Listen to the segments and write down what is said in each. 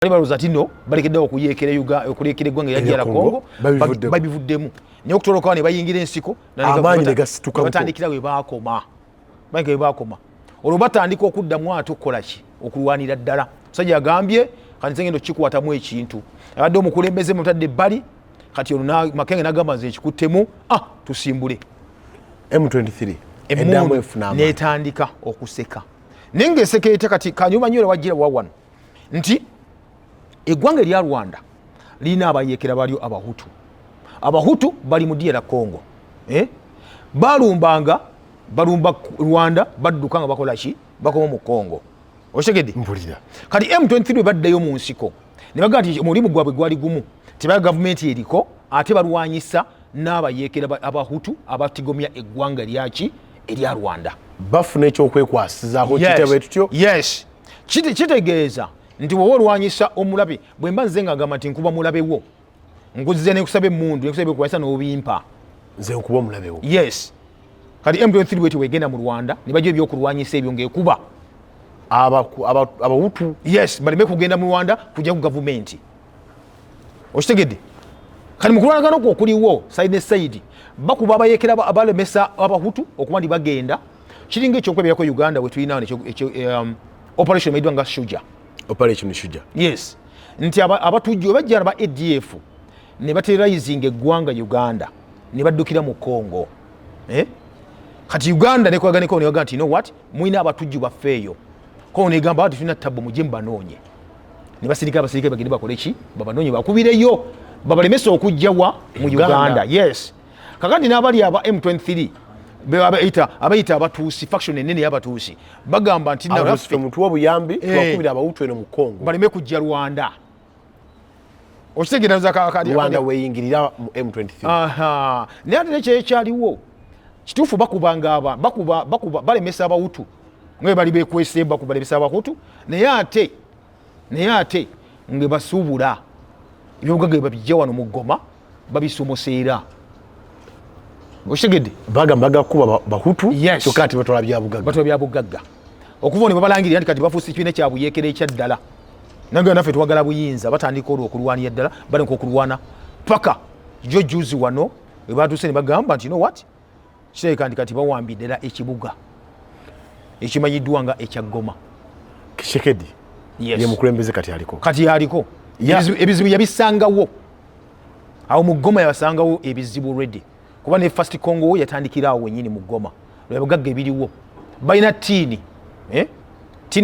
bali baluza tino balekeddewo okuyeekera eggwanga erya Congo babivuddemu naye okutolokawo ne bayingira ensiko batandikira we baakoma olwo batandika okuddamu ate okukola ki okulwanira ddala musajja agambye kati nze ngenda okukikwatamu ekintu abadde omukulembeze mutadde ebbali kati olwo Makenge n'agamba nze ekikuttemu tusimbule M23 emmundu n'etandika okuseka naye ng'esekeete kati kanyuma nnyo wajjira wawano nti eggwanga erya Rwanda lirina abayeekera balyo abahutu bali mu Ddala Congo balumba Rwanda badduka nga bakola ki bakoma mu Congo okitegedde mpulira kati M23 baddayo mu nsiko ne bagamba nti omulimu gwabwe gwali gumu tebaga gavumenti eriko ate balwanyisa n'abayeekera abahutu abatigomya eggwanga lyaki erya Rwanda bafuna ekyokwekwasizaako kitebwe tutyo yes kitegeeza nti wowe olwanyisa omulabe bwe mba nze nga agamba nti nkuba mulabewo nkuzize nekusaba emmundu nekusaba ekwasa n'obimpa nze nkuba omulabewo yes kati M23 bweti wegenda mu Rwanda ne bajja ebyokulwanyisa ebyo ng'ekuba abahutu yes baleme kugenda mu Rwanda kujja ku gavumenti okitegedde kati mu kulwanagana okwo okuliwo side ne side bakuba abayeekera abalemesa abahutu okuba nti bagenda kiringa ekyokwebirako Uganda we tulinawo operation emeddwa nga Shujaa Operation Shujaa yes nti abatujju bajja aba ADF ne baterrorizing eggwanga Uganda ne baddukira mu Congo kati Uganda nekwaganeko ne bagamba nti you know what mwina abatujju baffeeyo ko ne gamba ati tuna tabbo mujje mbanoonye ne basirika bagende bakole ki babanoonye bakubireyo babalemesa okujjawa mu Uganda yes kakati n'abali aba M23 abayita abatuusi faction enene y'abatuusi bagamba nti naffe omuntu w'obuyambi twakubira abahutu eno mu Congo baleme kujja Rwanda okitegeereza Rwanda weeyingirira mu M23 naye ate nekyekyaliwo kituufu bakubanga balemesa abahutu nga bali bekwese balemesa abahutu naye ate nge basuubula ebyobugagga bye babijja wano mu Goma babisomoseera okitegedde bagamba kuba bahutu kyokka ati batwala bya bugagga okuva ne babalangirira nti kati bafuusa ekibiina kya buyeekera ekya ddala nange naffe twagala buyinza batandika olwo okulwanira ddala balinka okulwana paka jo juzi wano we batuuse ne bagamba nti you know what kiteeka nti kati bawambidde ddala ekibuga ekimanyiddwa nga ekya Goma Kishekedi ye mukulembeze kati aliko ebizibu yabisangawo awo mu Goma yabasangawo ebizibu ready kuba ne first Congo yatandikirawo wenyini mu Goma bugagga ebiriwo balina tiini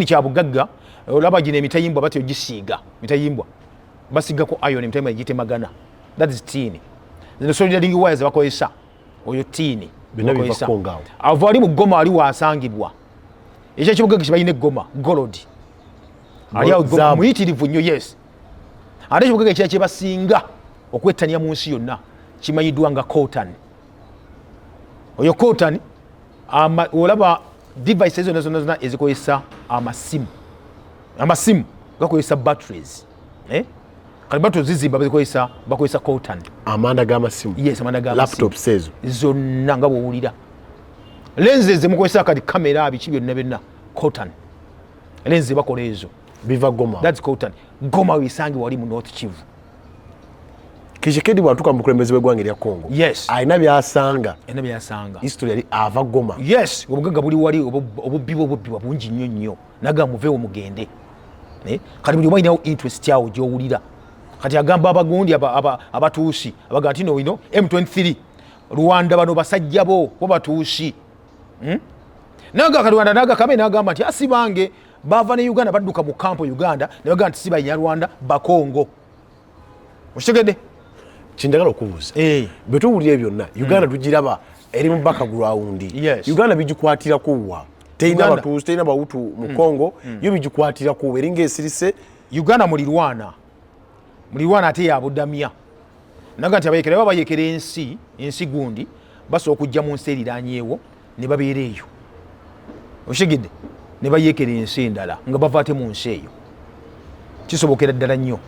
kya bugagga olaba gino emitayimbwa batyo gisiiga mitayimbwa basigako iron emitayimbwa gitemagana that is tiini zino soldering wires bakozesa oyo tiini avo ali mu Goma ali wasangibwa ekyo ekibugagga kibalina Goma golodi ali awo muyitirivu nnyo yes ate ekibugagga ekira kyebasinga okwettania mu nsi yonna kimanyiddwa nga coltan oyo coltan olaba devices zonna ezikozesa amasimu gakozesa batteries kati batteries zizimba bakozesa coltan amanda g'amasimu yes amanda g'amasimu laptops ezo zonna nga bwowulira lenses zemukozesa kati kamera biki byonna coltan lenses bakola ezo biva Goma that's coltan Goma wisangi wali mu North Kivu Kishekedi bwatuka mukulembeze w'eggwanga erya Congo yes alina byasanga history yali ava Goma yes obugagga buli wali obubbibwa bungi nnyo naga muveewo mugende kati buli walinawo interest yawo gy'owulira kati agamba abagundi abatuusi abaga nti no M23 Rwanda bano basajja bo batuusi naga Rwanda naga kame nagamba nti asibange bava ne Uganda badduka mu kampo Uganda ne baga nti siba Rwanda bakongo okitegedde kindagala okubuuza bwe tuwulira byonna Uganda tugiraba eri mu background Uganda bigikwatira kuwa teina batuusi teina bahutu mu Congo yo bigikwatira kuwa eringa esirise Uganda mulirwana ate yabudamya naga nti abayeekera ensi gundi basobola okujja mu nsi eriranyeewo ne babeera eyo okitegedde ne bayeekera ensi endala nga bava ate mu nsi eyo kisobokera ddala nnyo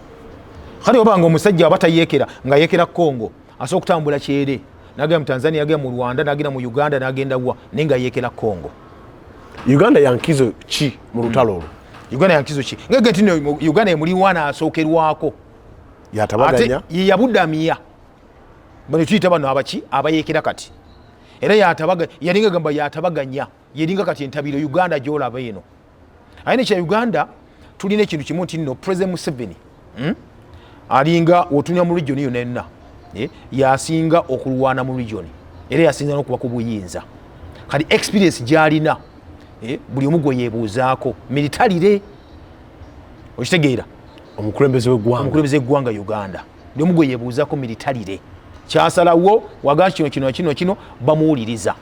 kati obanga omusajja abatayeekera nga yeekera Congo asobola okutambula kyere nagenda mu Tanzania agenda mu Rwanda nagenda mu Uganda nagenda wa naye nga yeekera Congo Uganda yankizo ki mu lutalo olwo Uganda yankizo ki ngege tino Uganda emuliwana asookerwako yatabaganya yabudamia bali tuyita bano abaki abayekera kati era yalinga gamba yatabaganya yelinga kati entabiro Uganda gyolaba eno ayine kya Uganda tulina ekintu kimu nti nno President Museveni alinga otunya mu region yo nenna yasinga okulwana mu region era yasinga n'okuba ku buyinza kati experience gyalina buli omu gwe yeebuuzaako militarire okitegeera omukulembeze w'eggwanga Uganda ndi omu gwe yeebuuzaako militarire kyasalawo waga kino bamuwuliriza